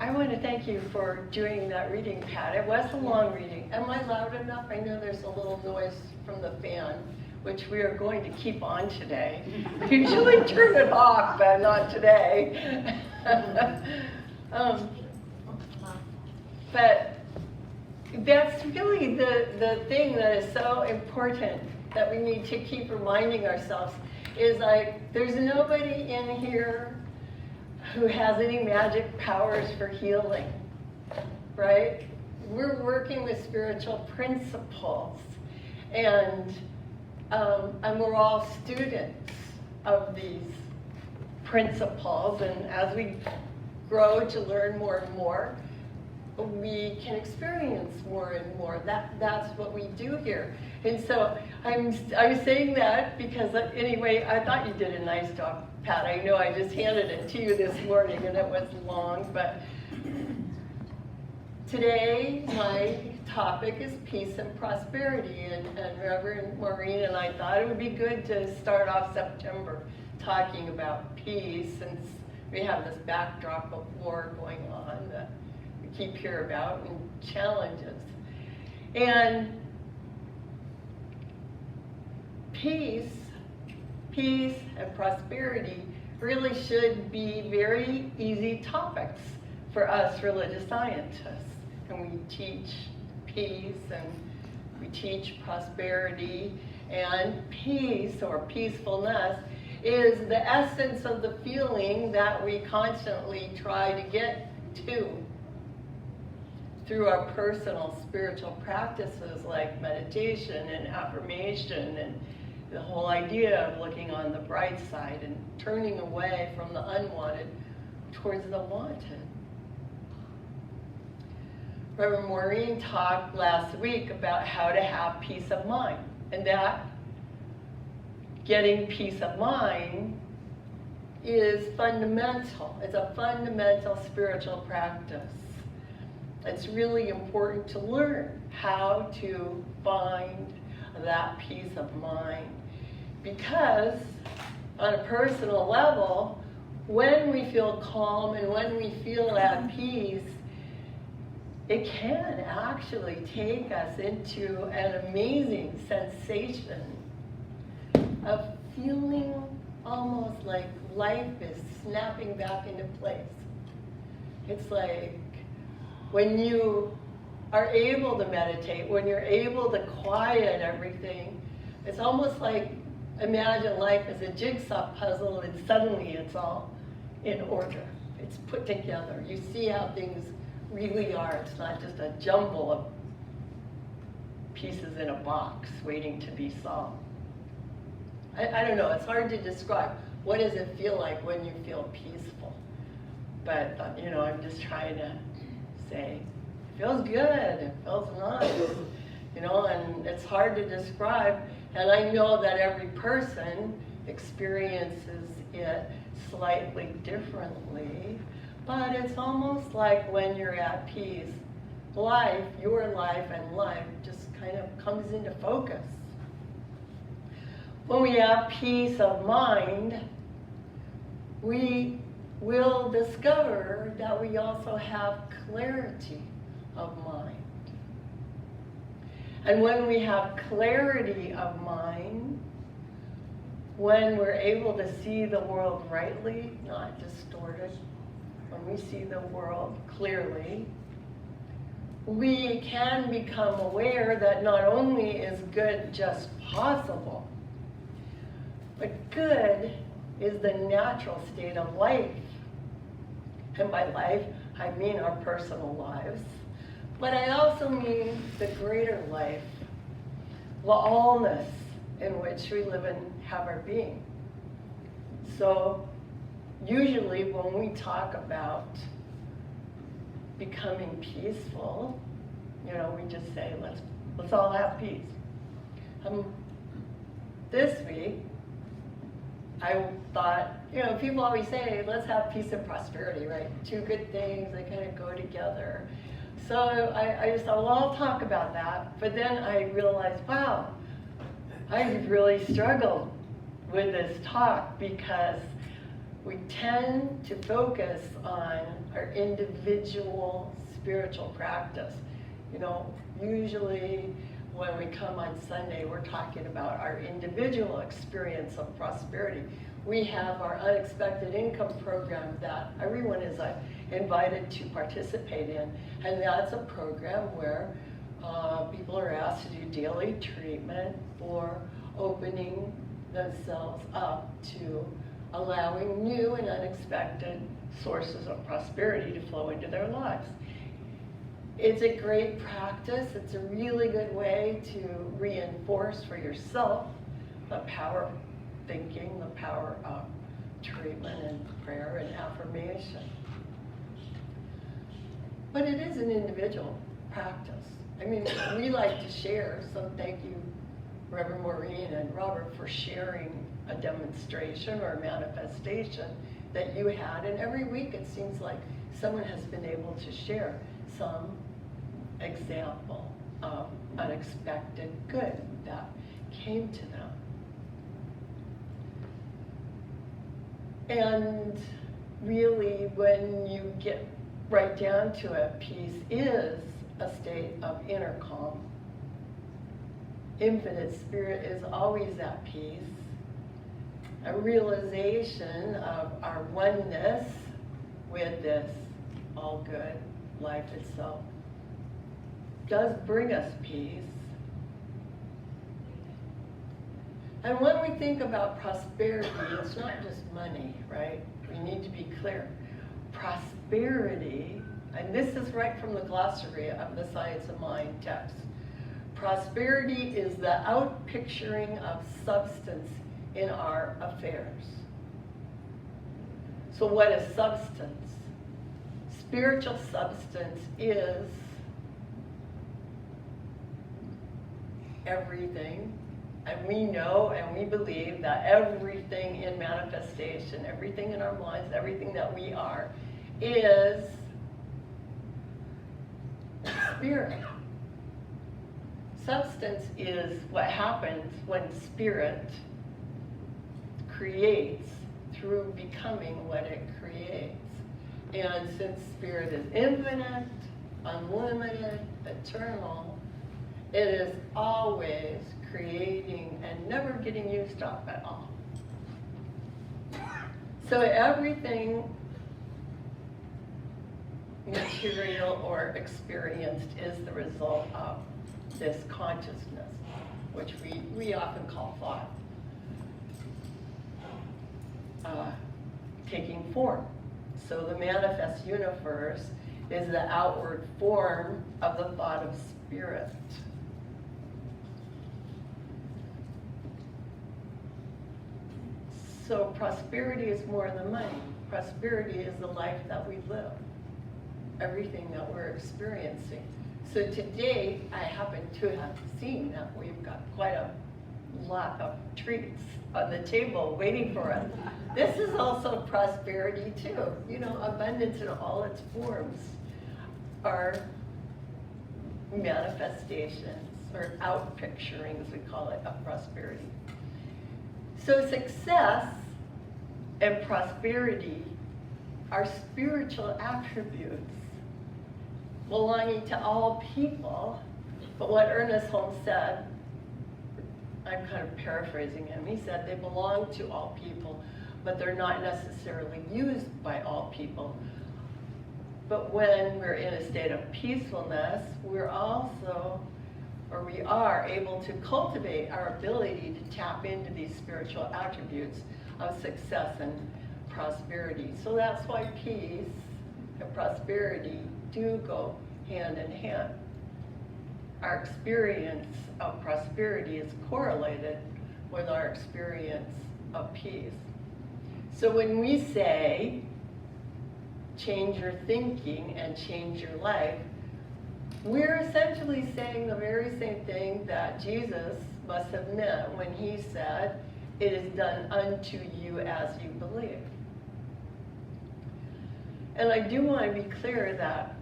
I want to thank you for doing that reading, Pat. It was a long reading. Am I loud enough? I know there's a little noise from the fan, which we are going to keep on today. Usually turn it off, but not today. But that's really the thing that is so important that we need to keep reminding ourselves is like, there's nobody in here who has any magic powers for healing, right? We're working with spiritual principles, and we're all students of these principles, and as we grow to learn more and more, we can experience more and more. That's what we do here. And so I'm saying that because anyway, I thought you did a nice job, Pat. I know I just handed it to you this morning and it was long, but today my topic is peace and prosperity, and Reverend Maureen and I thought it would be good to start off September talking about peace, since we have this backdrop of war going on that we keep hearing about, and challenges. And peace and prosperity really should be very easy topics for us religious scientists. And we teach peace and we teach prosperity, and peace or peacefulness is the essence of the feeling that we constantly try to get to through our personal spiritual practices like meditation and affirmation, and the whole idea of looking on the bright side and turning away from the unwanted towards the wanted. Reverend Maureen talked last week about how to have peace of mind, and that getting peace of mind is fundamental. It's a fundamental spiritual practice. It's really important to learn how to find that peace of mind, because on a personal level, when we feel calm and when we feel at peace, it can actually take us into an amazing sensation of feeling almost like life is snapping back into place. It's like when you are able to meditate, when you're able to quiet everything, it's almost like, imagine life as a jigsaw puzzle and suddenly it's all in order. It's put together. You see how things really are. It's not just a jumble of pieces in a box waiting to be solved. I don't know, it's hard to describe. What does it feel like when you feel peaceful? But, I'm just trying to say, it feels good, it feels nice, and it's hard to describe. And I know that every person experiences it slightly differently, but it's almost like when you're at peace, your life and life just kind of comes into focus. When we have peace of mind, we will discover that we also have clarity of mind. And when we have clarity of mind, when we're able to see the world rightly, not distorted, when we see the world clearly, we can become aware that not only is good just possible, but good is the natural state of life. And by life, I mean our personal lives, but I also mean the greater life, the allness in which we live and have our being. So usually when we talk about becoming peaceful, we just say, let's all have peace. This week, I thought, people always say, let's have peace and prosperity, right? Two good things, they kind of go together. So I just thought, well, I'll talk about that. But then I realized, wow, I really struggled with this talk, because we tend to focus on our individual spiritual practice. You know, usually when we come on Sunday, we're talking about our individual experience of prosperity. We have our unexpected income program that everyone is invited to participate in, and that's a program where people are asked to do daily treatment for opening themselves up to allowing new and unexpected sources of prosperity to flow into their lives. It's a great practice. It's a really good way to reinforce for yourself the power of thinking, the power of treatment and prayer and affirmation. But it is an individual practice. I mean, we like to share, so thank you, Reverend Maureen and Robert, for sharing a demonstration or a manifestation that you had. And every week it seems like someone has been able to share some example of unexpected good that came to them. And really, when you get right down to it, peace is a state of inner calm. Infinite Spirit is always at peace. A realization of our oneness with this all good life itself does bring us peace. And when we think about prosperity, it's not just money, right? We need to be clear. Prosperity, and this is right from the glossary of the Science of Mind text. Prosperity is the outpicturing of substance in our affairs. So what is substance? Spiritual substance is everything. And we know and we believe that everything in manifestation, everything in our minds, everything that we are, is spirit. Substance is what happens when spirit creates through becoming what it creates. And since spirit is infinite, unlimited, eternal, it is always creating and never getting used up at all. So everything material or experienced is the result of this consciousness, which we often call thought, taking form. So the manifest universe is the outward form of the thought of spirit. So prosperity is more than money. Prosperity is the life that we live, everything that we're experiencing. So today, I happen to have seen that we've got quite a lot of treats on the table waiting for us. This is also prosperity too. You know, abundance in all its forms are manifestations or outpicturings, we call it, of prosperity. So success and prosperity are spiritual attributes belonging to all people. But what Ernest Holmes said, I'm kind of paraphrasing him, he said they belong to all people, but they're not necessarily used by all people. But when we're in a state of peacefulness, we're also, or we are able to cultivate our ability to tap into these spiritual attributes of success and prosperity. So that's why peace and prosperity do go hand in hand. Our experience of prosperity is correlated with our experience of peace. So when we say, change your thinking and change your life, we're essentially saying the very same thing that Jesus must have meant when he said, it is done unto you as you believe. And I do want to be clear that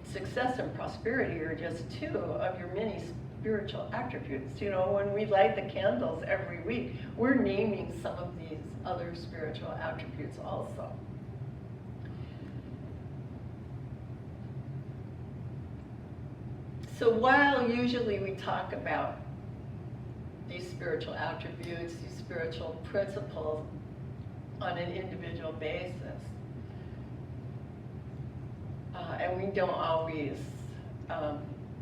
success and prosperity are just two of your many spiritual attributes. You know, when we light the candles every week, we're naming some of these other spiritual attributes also. So while usually we talk about these spiritual attributes, these spiritual principles on an individual basis, and we don't always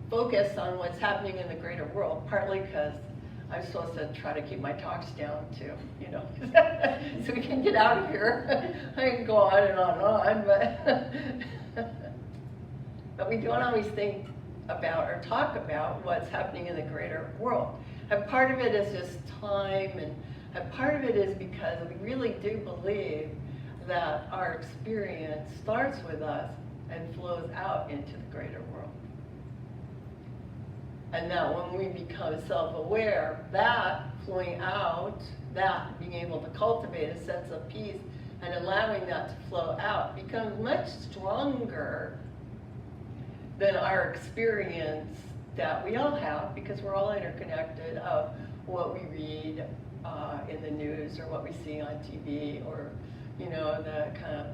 focus on what's happening in the greater world, partly because I'm supposed to try to keep my talks down too, you know, so we can get out of here. I can go on and on, but we don't always think about or talk about what's happening in the greater world. And part of it is just time, and part of it is because we really do believe that our experience starts with us and flows out into the greater world. And that when we become self-aware, that flowing out, that being able to cultivate a sense of peace and allowing that to flow out becomes much stronger than our experience that we all have, because we're all interconnected, of what we read in the news or what we see on TV, or, you know, the kind of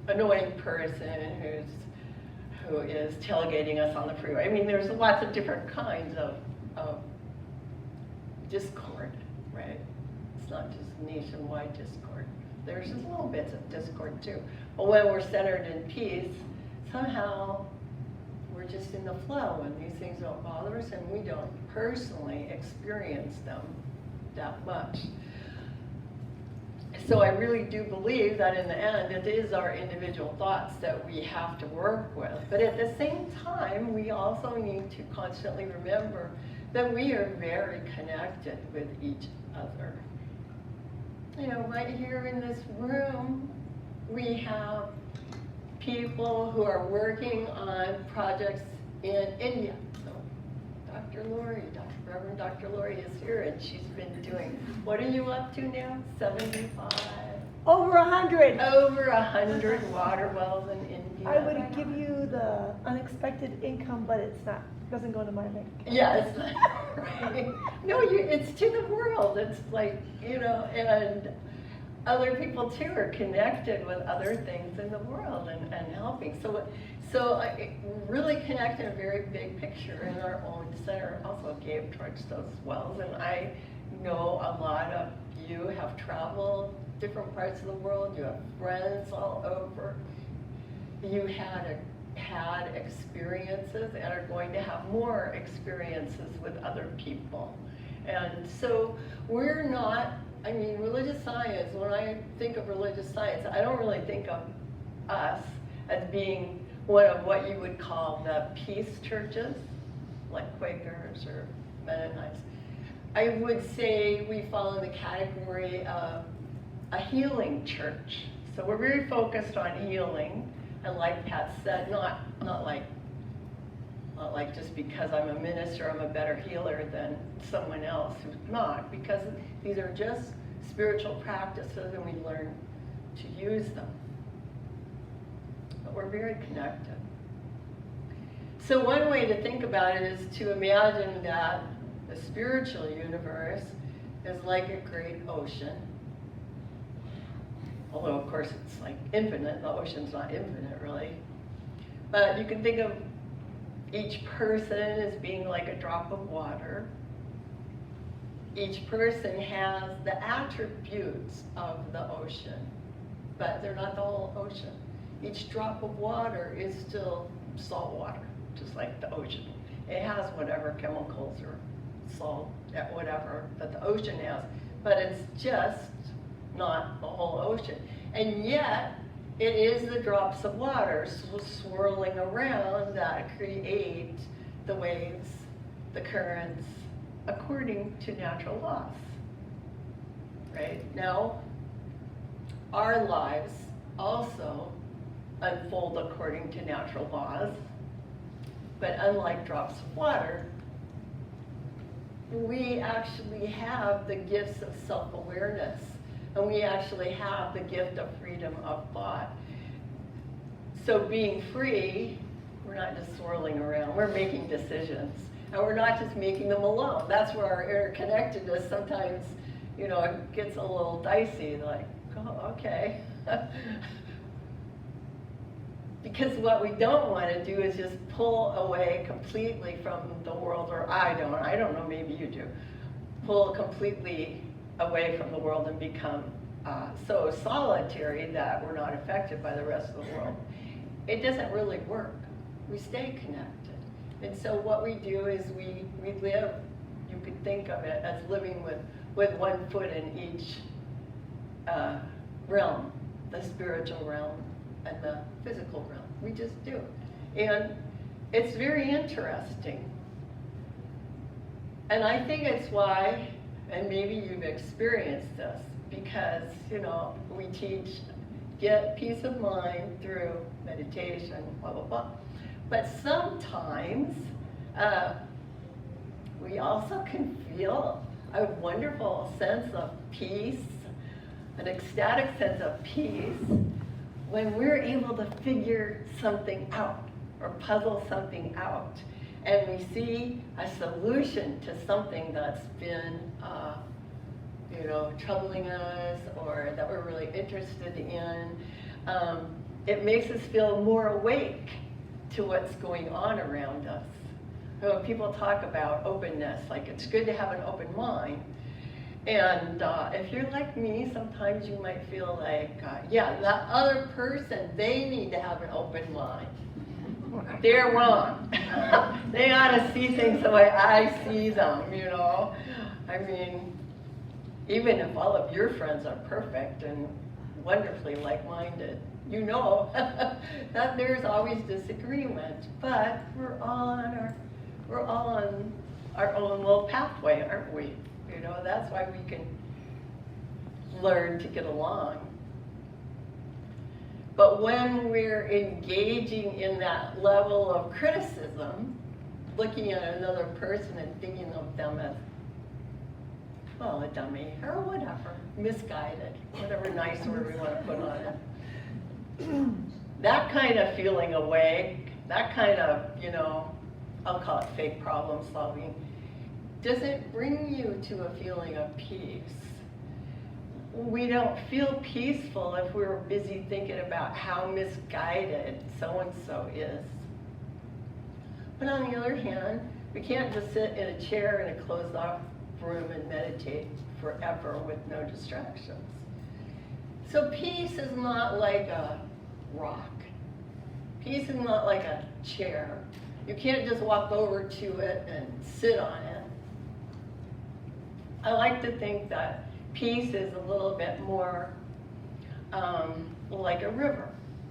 annoying person who is tailgating us on the freeway. I mean, there's lots of different kinds of discord, right? It's not just nationwide discord. There's just little bits of discord too. But when we're centered in peace, somehow we're just in the flow, and these things don't bother us, and we don't personally experience them that much. So I really do believe that in the end, it is our individual thoughts that we have to work with. But at the same time, we also need to constantly remember that we are very connected with each other. You know, right here in this room, we have people who are working on projects in India. So Dr. Lori, Reverend Dr. Lori is here, and she's been doing, what are you up to now? 75? Over 100. Over 100 water wells in India. I would give you the unexpected income, but it's not, doesn't go to my bank account. Yeah, it's not, right? No, it's to the world. It's like, you know, and other people too are connected with other things in the world and helping. So I really connect in a very big picture, and our own center also gave towards those wells. And I know a lot of you have traveled different parts of the world. You have friends all over. You had experiences and are going to have more experiences with other people. And so we're not, I mean, religious science, when I think of religious science, I don't really think of us as being one of what you would call the peace churches, like Quakers or Mennonites. I would say we fall in the category of a healing church. So we're very focused on healing, and like Pat said, not like just because I'm a minister, I'm a better healer than someone else who's not, because these are just spiritual practices and we learn to use them. But we're very connected. So one way to think about it is to imagine that the spiritual universe is like a great ocean. Although, of course, it's like infinite. The ocean's not infinite, really. But you can think of each person as being like a drop of water. Each person has the attributes of the ocean, but they're not the whole ocean. Each drop of water is still salt water, just like the ocean. It has whatever chemicals or salt, whatever that the ocean has, but it's just not the whole ocean. And yet, it is the drops of water swirling around that create the waves, the currents, according to natural laws. Right? Now, our lives also unfold according to natural laws, but unlike drops of water, we actually have the gifts of self-awareness, and we actually have the gift of freedom of thought. So being free, we're not just swirling around, we're making decisions. And we're not just making them alone. That's where our interconnectedness sometimes, you know, it gets a little dicey, like, oh, okay. Because what we don't want to do is just pull away completely from the world, or I don't know, maybe you do. Pull completely away from the world and become so solitary that we're not affected by the rest of the world. It doesn't really work. We stay connected. And so what we do is we live, you could think of it as living with 1 foot in each realm, the spiritual realm and the physical realm. We just do. And it's very interesting. And I think it's why, and maybe you've experienced this, because, you know, we teach get peace of mind through meditation, blah, blah, blah. But sometimes we also can feel a wonderful sense of peace, an ecstatic sense of peace, when we're able to figure something out or puzzle something out, and we see a solution to something that's been you know, troubling us or that we're really interested in. It makes us feel more awake to what's going on around us. You know, people talk about openness, like it's good to have an open mind. And if you're like me, sometimes you might feel like, yeah, that other person, they need to have an open mind. They're wrong. They ought to see things the way I see them, you know. I mean, even if all of your friends are perfect and wonderfully like-minded, you know that there's always disagreement. But we're all on our own little pathway, aren't we? You know, that's why we can learn to get along. But when we're engaging in that level of criticism, looking at another person and thinking of them as, well, a dummy, or whatever, misguided, whatever nice word we want to put on it. That kind of feeling awake, that kind of, you know, I'll call it fake problem solving, doesn't bring you to a feeling of peace. We don't feel peaceful if we're busy thinking about how misguided so-and-so is. But on the other hand, we can't just sit in a chair in a closed-off room and meditate forever with no distractions. So peace is not like a rock. Peace is not like a chair. You can't just walk over to it and sit on it. I like to think that peace is a little bit more like a river.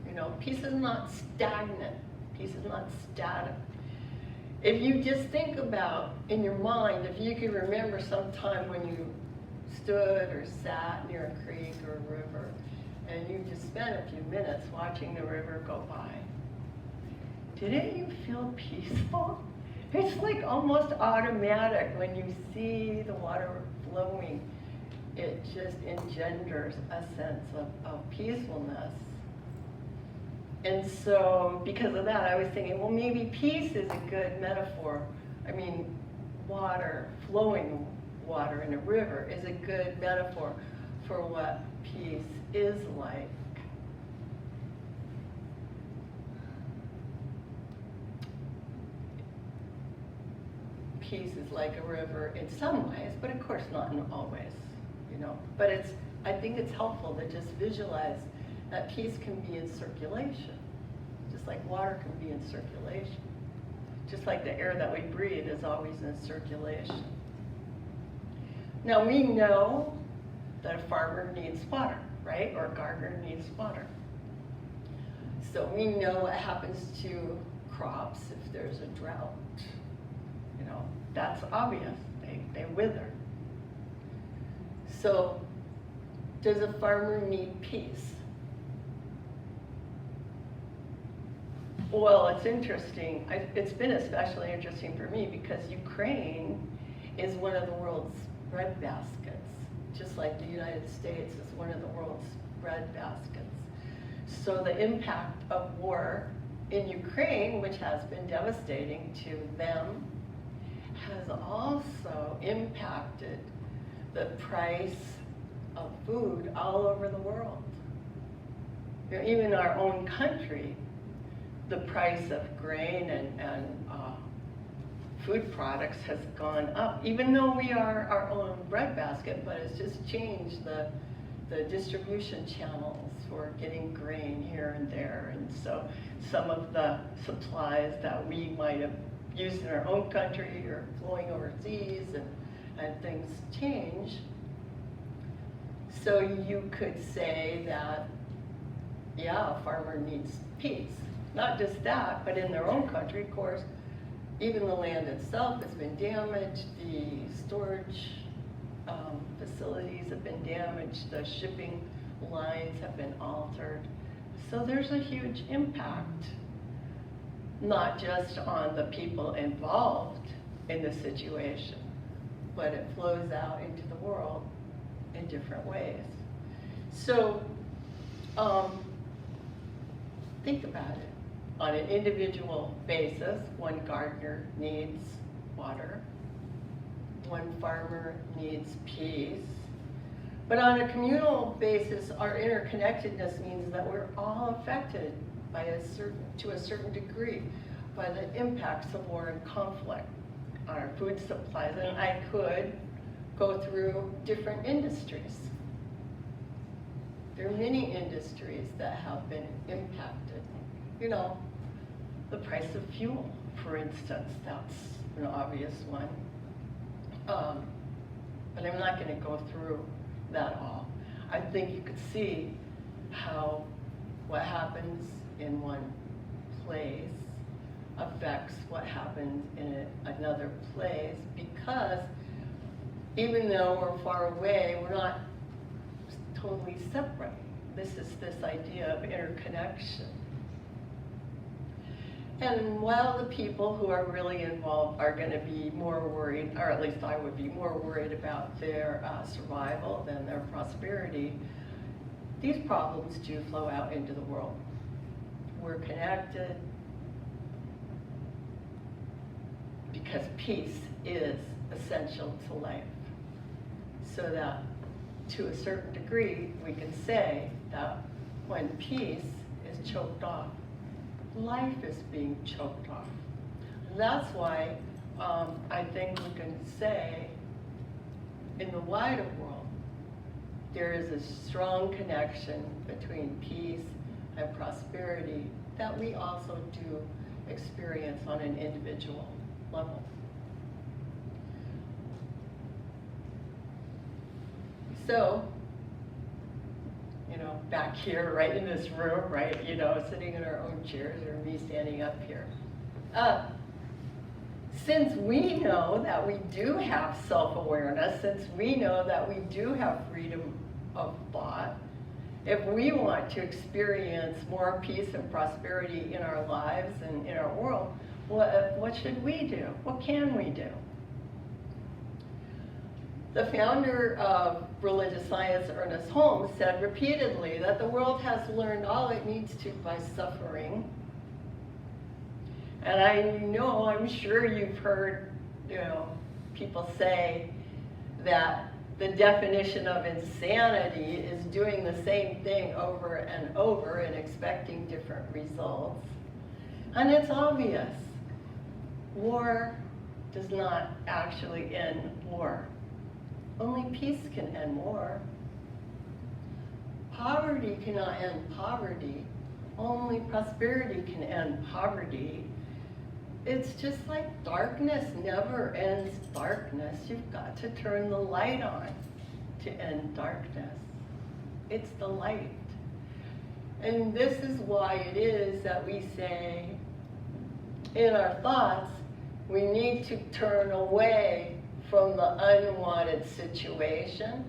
You know, peace is not stagnant. Peace is not static. If you just think about, in your mind, if you can remember some time when you stood or sat near a creek or a river, and you just spent a few minutes watching the river go by, didn't you feel peaceful? It's like almost automatic when you see the water flowing. It just engenders a sense of peacefulness. And so, because of that, I was thinking, well, maybe peace is a good metaphor. I mean, water, flowing water in a river is a good metaphor for what peace is like. Peace is like a river in some ways, but of course not in all ways, you know. But I think it's helpful to just visualize that peace can be in circulation, just like water can be in circulation, just like the air that we breathe is always in circulation. Now we know that a farmer needs water, right? Or a gardener needs water. So we know what happens to crops if there's a drought. You know, that's obvious, they wither. So does a farmer need peace? Well, it's interesting. It's been especially interesting for me because Ukraine is one of the world's bread baskets, just like the United States is one of the world's bread baskets. So the impact of war in Ukraine, which has been devastating to them has also impacted the price of food all over the world. You know, even our own country, the price of grain and food products has gone up, even though we are our own breadbasket, but it's just changed the distribution channels for getting grain here and there. And so some of the supplies that we might have used in our own country are flowing overseas, and things change. So you could say that, yeah, a farmer needs peace. Not just that, but in their own country, of course, even the land itself has been damaged, the storage facilities have been damaged, the shipping lines have been altered. So there's a huge impact, not just on the people involved in the situation, but it flows out into the world in different ways. So think about it. On an individual basis, one gardener needs water, one farmer needs peace. But on a communal basis, our interconnectedness means that we're all affected by to a certain degree by the impacts of war and conflict on our food supplies. And I could go through different industries. There are many industries that have been impacted. You know, the price of fuel, for instance, that's an obvious one. But I'm not going to go through that all. I think you could see how what happens in one place affects what happens in another place, because even though we're far away, we're not totally separate. This is this idea of interconnection. And while the people who are really involved are going to be more worried, or at least I would be more worried about their survival than their prosperity, these problems do flow out into the world. We're connected because peace is essential to life. So that to a certain degree, we can say that when peace is choked off, life is being choked off. And that's why I think we can say in the wider world, there is a strong connection between peace and prosperity that we also do experience on an individual level. So, you know, back here, right in this room, right, you know, sitting in our own chairs, or me standing up here. Since we know that we do have self-awareness, since we know that we do have freedom of thought, if we want to experience more peace and prosperity in our lives and in our world, what should we do? What can we do? The founder of religious science, Ernest Holmes, said repeatedly that the world has learned all it needs to by suffering. And I know, I'm sure you've heard, you know, people say that the definition of insanity is doing the same thing over and over and expecting different results. And it's obvious. War does not actually end war. Only peace can end war. Poverty cannot end poverty. Only prosperity can end poverty. It's just like darkness never ends darkness. You've got to turn the light on to end darkness. It's the light. And this is why it is that we say in our thoughts, we need to turn away from the unwanted situation,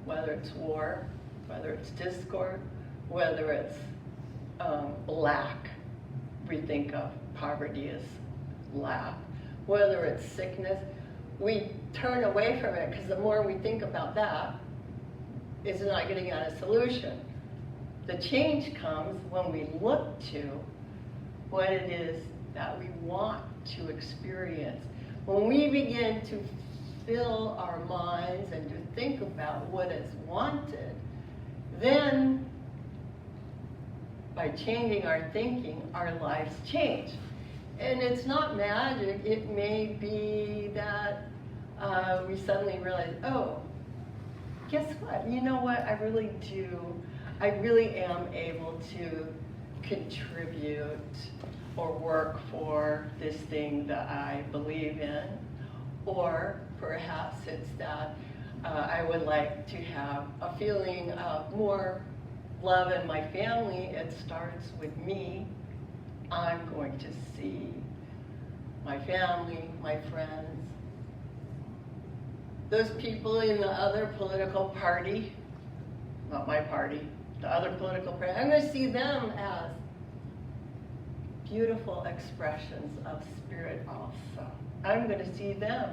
whether it's war, whether it's discord, whether it's lack. We think of poverty as lack, whether it's sickness. We turn away from it because the more we think about that, it's not getting at a solution. The change comes when we look to what it is that we want to experience, When we begin to fill our minds and to think about what is wanted, then by changing our thinking, our lives change. And it's not magic. It may be that we suddenly realize, oh, guess what? You know what? I really am able to contribute or work for this thing that I believe in. Or perhaps it's that I would like to have a feeling of more love in my family. It starts with me. I'm going to see my family, my friends, those people in the other political party, not my party, the other political party, I'm going to see them as beautiful expressions of spirit also. I'm going to see them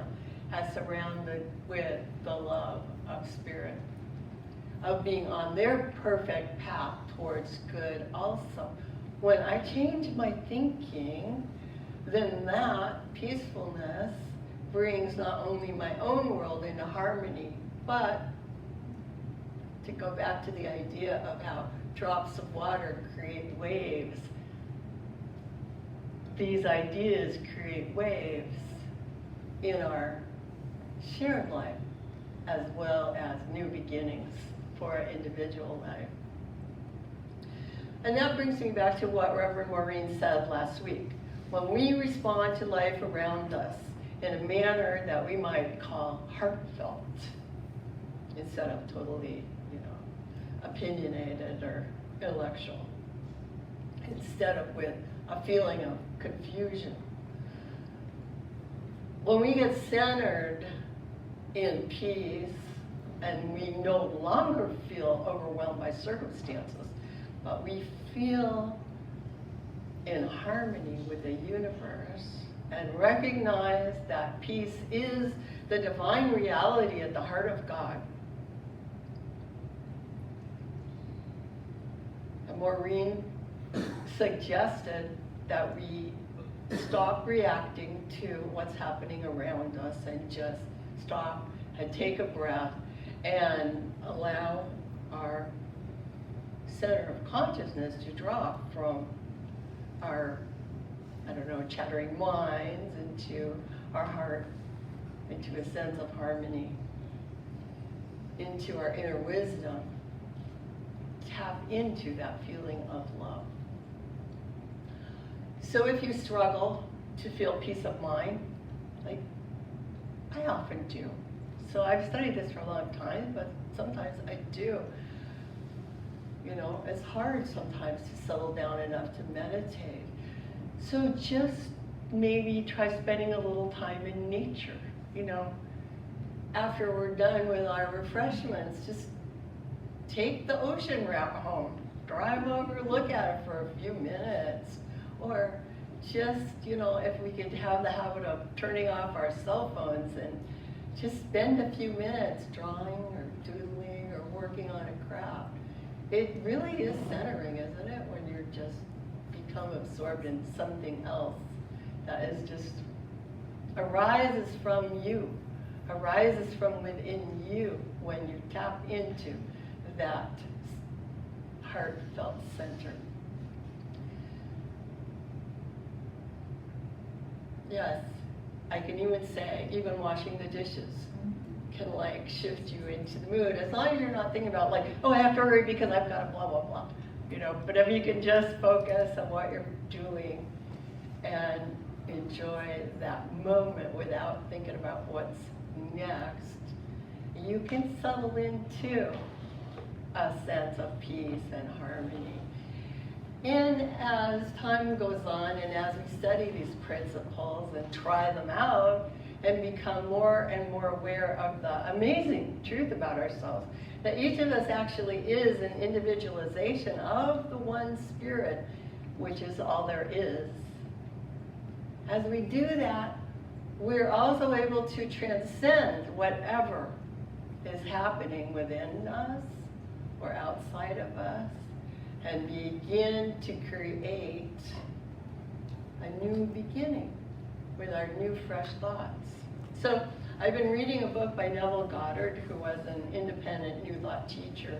as surrounded with the love of spirit, of being on their perfect path towards good also. When I change my thinking, then that peacefulness brings not only my own world into harmony, but to go back to the idea of how drops of water create waves, these ideas create waves in our shared life as well as new beginnings for our individual life. And that brings me back to what Reverend Maureen said last week. When we respond to life around us in a manner that we might call heartfelt, instead of totally, opinionated or intellectual, instead of with a feeling of confusion. When we get centered in peace and we no longer feel overwhelmed by circumstances, but we feel in harmony with the universe and recognize that peace is the divine reality at the heart of God. And Maureen suggested that we stop reacting to what's happening around us and just stop and take a breath and allow our center of consciousness to drop from our, chattering minds into our heart, into a sense of harmony, into our inner wisdom. Tap into that feeling of love. So if you struggle to feel peace of mind, like I often do. So I've studied this for a long time, but sometimes I do. It's hard sometimes to settle down enough to meditate. So just maybe try spending a little time in nature, After we're done with our refreshments, just take the ocean route home. Drive over, look at it for a few minutes. Or just, if we could have the habit of turning off our cell phones and just spend a few minutes drawing or doodling or working on a craft. It really is centering, isn't it, when you're just become absorbed in something else that is just arises from you, arises from within you when you tap into that heartfelt center. Yes, I can even say, even washing the dishes can shift you into the mood, as long as you're not thinking about oh, I have to hurry because I've got to blah, blah, blah. But if you can just focus on what you're doing and enjoy that moment without thinking about what's next, you can settle into a sense of peace and harmony. And as time goes on and as we study these principles and try them out and become more and more aware of the amazing truth about ourselves, that each of us actually is an individualization of the one spirit, which is all there is. As we do that, we're also able to transcend whatever is happening within us or outside of us and begin to create a new beginning with our new, fresh thoughts. So I've been reading a book by Neville Goddard, who was an independent New Thought teacher.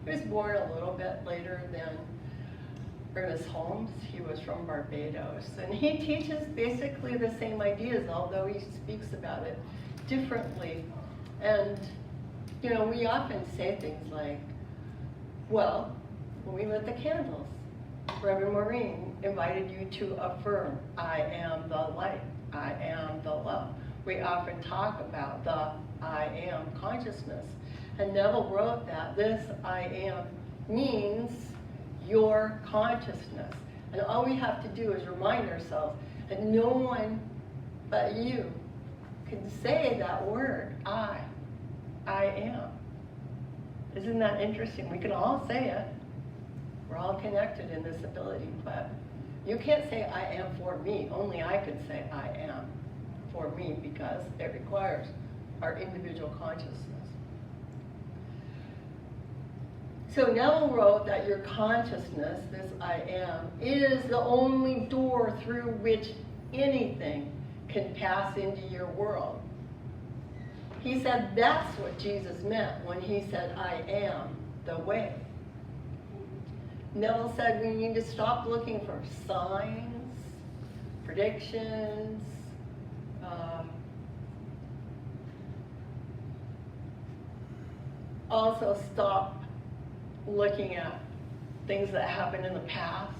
He was born a little bit later than Ernest Holmes. He was from Barbados. And he teaches basically the same ideas, although he speaks about it differently. And, you know, we often say things like, well, when we lit the candles, Reverend Maureen invited you to affirm, I am the light, I am the love. We often talk about the I am consciousness. And Neville wrote that this I am means your consciousness. And all we have to do is remind ourselves that no one but you can say that word, I am. Isn't that interesting? We can all say it. We're all connected in this ability, but you can't say I am for me. Only I can say I am for me because it requires our individual consciousness. So Neville wrote that your consciousness, this I am, is the only door through which anything can pass into your world. He said that's what Jesus meant when he said, I am the way. Neville said we need to stop looking for signs, predictions, also stop looking at things that happened in the past.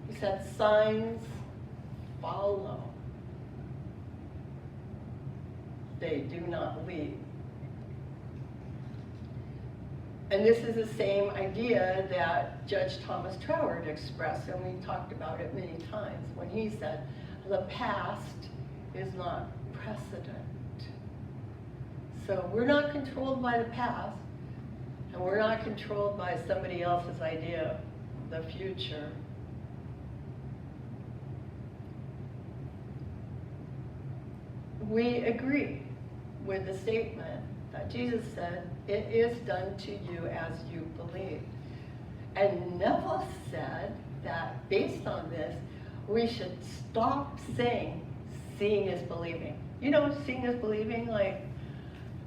He said signs follow. They do not lead. And this is the same idea that Judge Thomas Troward expressed, and we talked about it many times, when he said, the past is not precedent. So we're not controlled by the past, and we're not controlled by somebody else's idea of the future. We agree with the statement that Jesus said, it is done to you as you believe. And Neville said that based on this, we should stop saying, seeing is believing. You know, seeing is believing, like,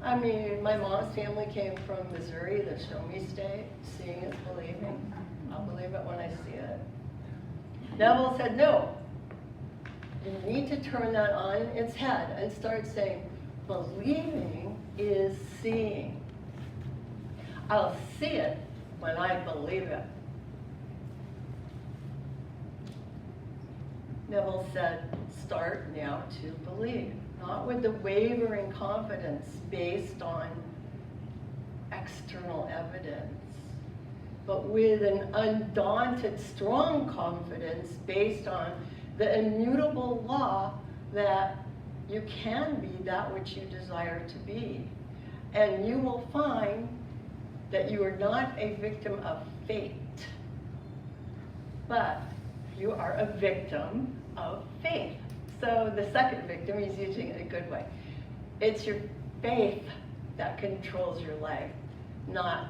I mean, my mom's family came from Missouri, the Show Me State. Seeing is believing. I'll believe it when I see it. Neville said, no. You need to turn that on its head and start saying, believing is seeing. I'll see it when I believe it. Neville said, start now to believe, not with the wavering confidence based on external evidence, but with an undaunted, strong confidence based on the immutable law that you can be that which you desire to be. And you will find that you are not a victim of fate, but you are a victim of faith. So the second victim, he's using it in a good way. It's your faith that controls your life, not,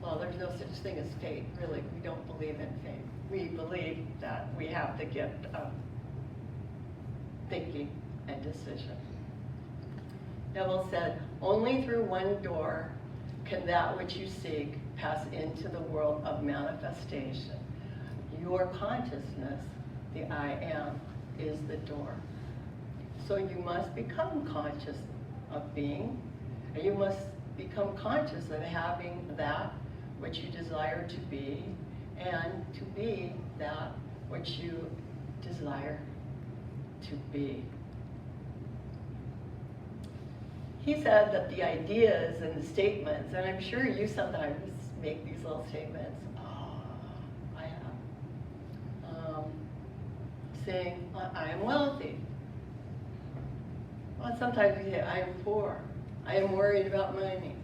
well, there's no such thing as fate, really. We don't believe in fate. We believe that we have the gift of thinking and decision. Neville said, only through one door can that which you seek pass into the world of manifestation. Your consciousness, the I am, is the door. So you must become conscious of being, and you must become conscious of having that which you desire to be, and to be that which you desire to be. He said that the ideas and the statements, and I'm sure you sometimes make these little statements, I have, saying, I am wealthy. Well, sometimes we say, I am poor. I am worried about money.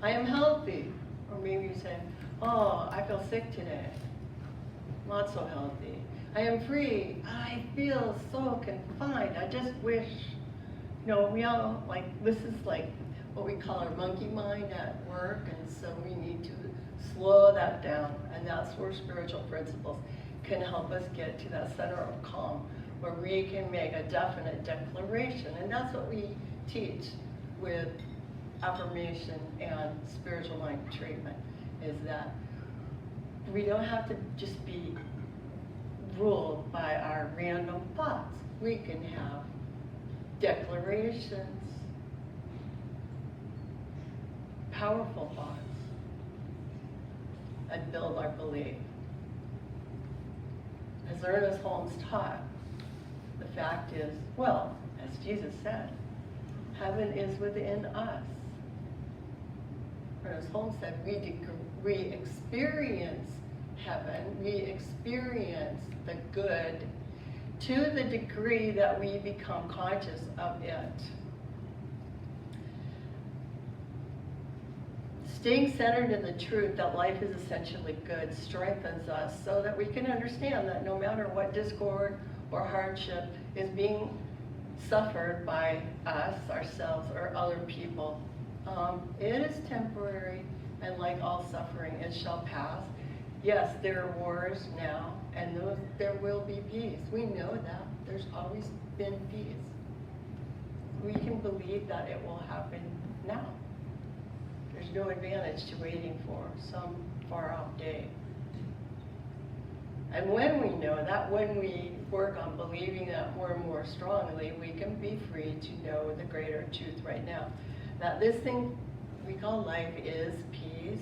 I am healthy. Or maybe you say, oh, I feel sick today. Not so healthy. I am free. I feel so confined. I just wish, you know, we all, like, this is like what we call our monkey mind at work, and so we need to slow that down, and that's where spiritual principles can help us get to that center of calm where we can make a definite declaration. And that's what we teach with affirmation and spiritual mind treatment, is that we don't have to just be ruled by our random thoughts. We can have declarations, powerful thoughts, and build our belief. As Ernest Holmes taught, the fact is, well, as Jesus said, heaven is within us. Ernest Holmes said, we experience heaven, we experience the good to the degree that we become conscious of it. Staying centered in the truth that life is essentially good strengthens us so that we can understand that no matter what discord or hardship is being suffered by us, ourselves, or other people, it is temporary, and like all suffering, it shall pass. Yes, there are wars now, and there will be peace. We know that. There's always been peace. We can believe that it will happen now. There's no advantage to waiting for some far-off day. And when we know that, when we work on believing that more and more strongly, we can be free to know the greater truth right now. That this thing we call life is peace,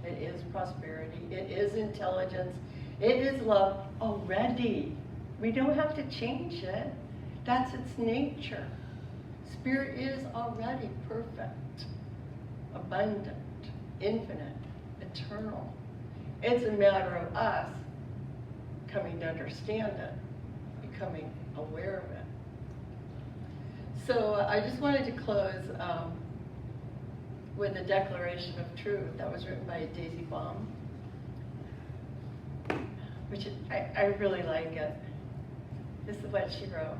it is prosperity, it is intelligence, it is love already. We don't have to change it. That's its nature. Spirit is already perfect, abundant, infinite, eternal. It's a matter of us coming to understand it, becoming aware of it. So I just wanted to close with a declaration of truth that was written by Daisy Baum, which I really like it. This is what she wrote.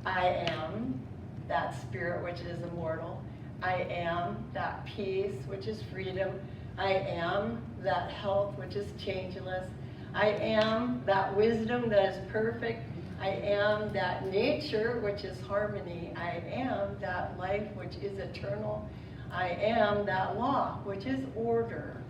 I am that spirit which is immortal. I am that peace which is freedom. I am that health which is changeless. I am that wisdom that is perfect. I am that nature which is harmony. I am that life which is eternal. I am that law which is order.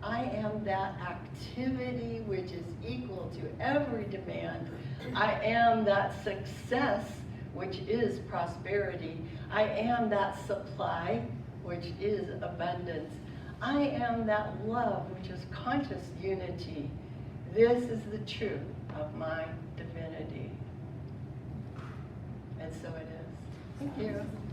I am that activity which is equal to every demand. I am that success which is prosperity. I am that supply which is abundance. I am that love which is conscious unity. This is the truth of my divinity. And so it is. Thank you.